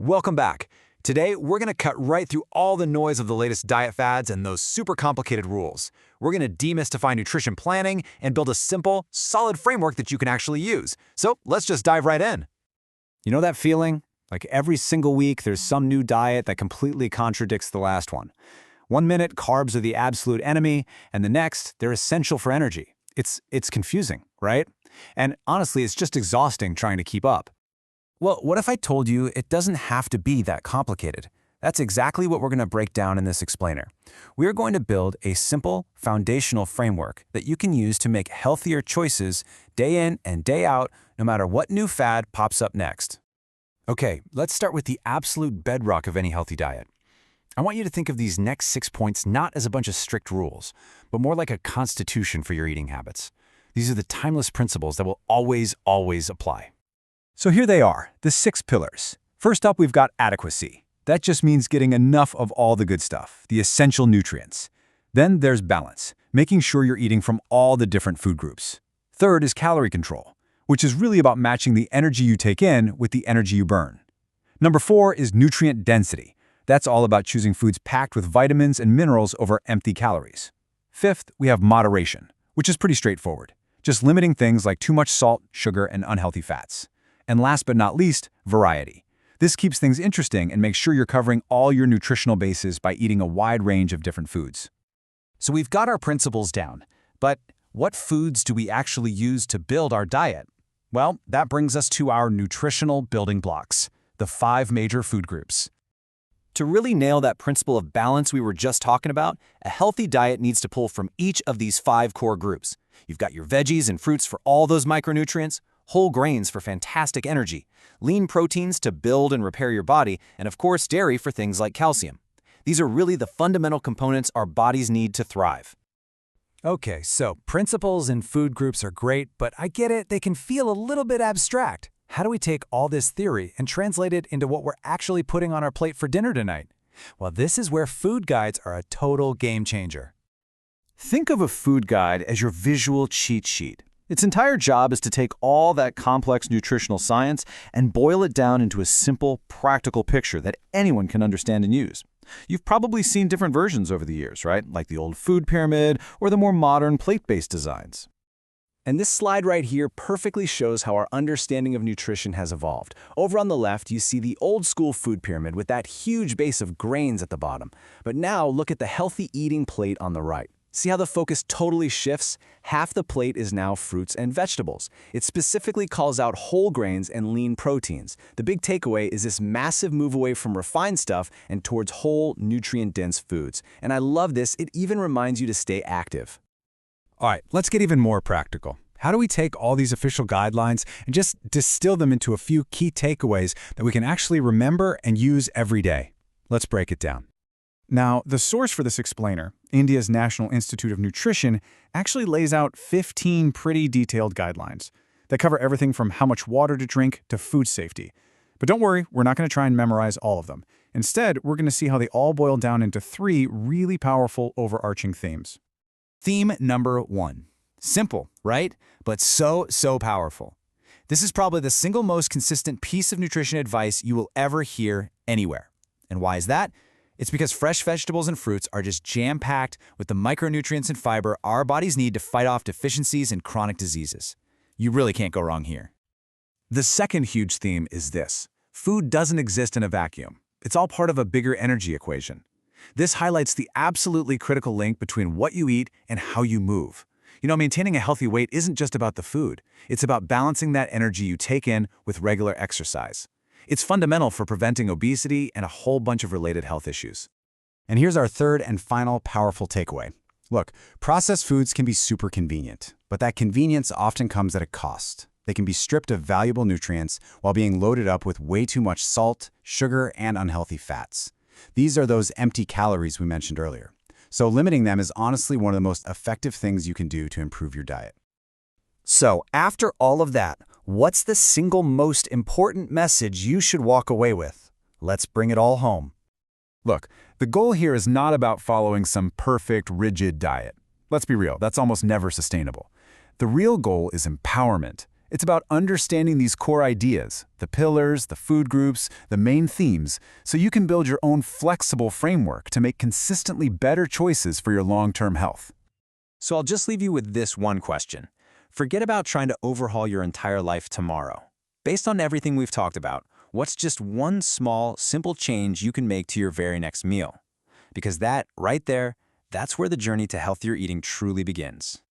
Welcome back. Today, we're going to cut right through all the noise of the latest diet fads and those super complicated rules. We're going to demystify nutrition planning and build a simple, solid framework that you can actually use. So let's just dive right in. You know that feeling? Like every single week, there's some new diet that completely contradicts the last one. One minute, carbs are the absolute enemy, and the next, they're essential for energy. It's confusing, right? And honestly, it's just exhausting trying to keep up. Well, what if I told you it doesn't have to be that complicated? That's exactly what we're going to break down in this explainer. We're going to build a simple, foundational framework that you can use to make healthier choices day in and day out, no matter what new fad pops up next. Okay, let's start with the absolute bedrock of any healthy diet. I want you to think of these next 6 points not as a bunch of strict rules, but more like a constitution for your eating habits. These are the timeless principles that will always apply. So here they are, the 6 pillars. First up, we've got adequacy. That just means getting enough of all the good stuff, the essential nutrients. Then there's balance, making sure you're eating from all the different food groups. Third is calorie control, which is really about matching the energy you take in with the energy you burn. Number 4 is nutrient density. That's all about choosing foods packed with vitamins and minerals over empty calories. Fifth, we have moderation, which is pretty straightforward, just limiting things like too much salt, sugar, and unhealthy fats. And last but not least, variety. This keeps things interesting and makes sure you're covering all your nutritional bases by eating a wide range of different foods. So we've got our principles down, but what foods do we actually use to build our diet? Well, that brings us to our nutritional building blocks, the 5 major food groups. To really nail that principle of balance we were just talking about, a healthy diet needs to pull from each of these 5 core groups. You've got your veggies and fruits for all those micronutrients, whole grains for fantastic energy, lean proteins to build and repair your body, and of course dairy for things like calcium. These are really the fundamental components our bodies need to thrive. Okay, so principles and food groups are great, but I get it, they can feel a little bit abstract. How do we take all this theory and translate it into what we're actually putting on our plate for dinner tonight? Well, this is where food guides are a total game changer. Think of a food guide as your visual cheat sheet. Its entire job is to take all that complex nutritional science and boil it down into a simple, practical picture that anyone can understand and use. You've probably seen different versions over the years, right? Like the old food pyramid or the more modern plate-based designs. And this slide right here perfectly shows how our understanding of nutrition has evolved. Over on the left, you see the old school food pyramid with that huge base of grains at the bottom. But now look at the healthy eating plate on the right. See how the focus totally shifts? Half the plate is now fruits and vegetables. It specifically calls out whole grains and lean proteins. The big takeaway is this massive move away from refined stuff and towards whole, nutrient-dense foods. And I love this, it even reminds you to stay active. All right, let's get even more practical. How do we take all these official guidelines and just distill them into a few key takeaways that we can actually remember and use every day? Let's break it down. Now, the source for this explainer, India's National Institute of Nutrition, actually lays out 15 pretty detailed guidelines that cover everything from how much water to drink to food safety. But don't worry, we're not going to try and memorize all of them. Instead, we're going to see how they all boil down into 3 really powerful overarching themes. Theme number 1. Simple, right? But so powerful. This is probably the single most consistent piece of nutrition advice you will ever hear anywhere. And why is that? It's because fresh vegetables and fruits are just jam-packed with the micronutrients and fiber our bodies need to fight off deficiencies and chronic diseases. You really can't go wrong here. The second huge theme is this: food doesn't exist in a vacuum. It's all part of a bigger energy equation. This highlights the absolutely critical link between what you eat and how you move. You know, maintaining a healthy weight isn't just about the food. It's about balancing that energy you take in with regular exercise. It's fundamental for preventing obesity and a whole bunch of related health issues. And here's our third and final powerful takeaway. Look, processed foods can be super convenient, but that convenience often comes at a cost. They can be stripped of valuable nutrients while being loaded up with way too much salt, sugar, and unhealthy fats. These are those empty calories we mentioned earlier. So limiting them is honestly one of the most effective things you can do to improve your diet. So after all of that, what's the single most important message you should walk away with? Let's bring it all home. Look, the goal here is not about following some perfect, rigid diet. Let's be real, that's almost never sustainable. The real goal is empowerment. It's about understanding these core ideas, the pillars, the food groups, the main themes, so you can build your own flexible framework to make consistently better choices for your long-term health. So I'll just leave you with this one question. Forget about trying to overhaul your entire life tomorrow. Based on everything we've talked about, what's just one small, simple change you can make to your very next meal? Because that, right there, that's where the journey to healthier eating truly begins.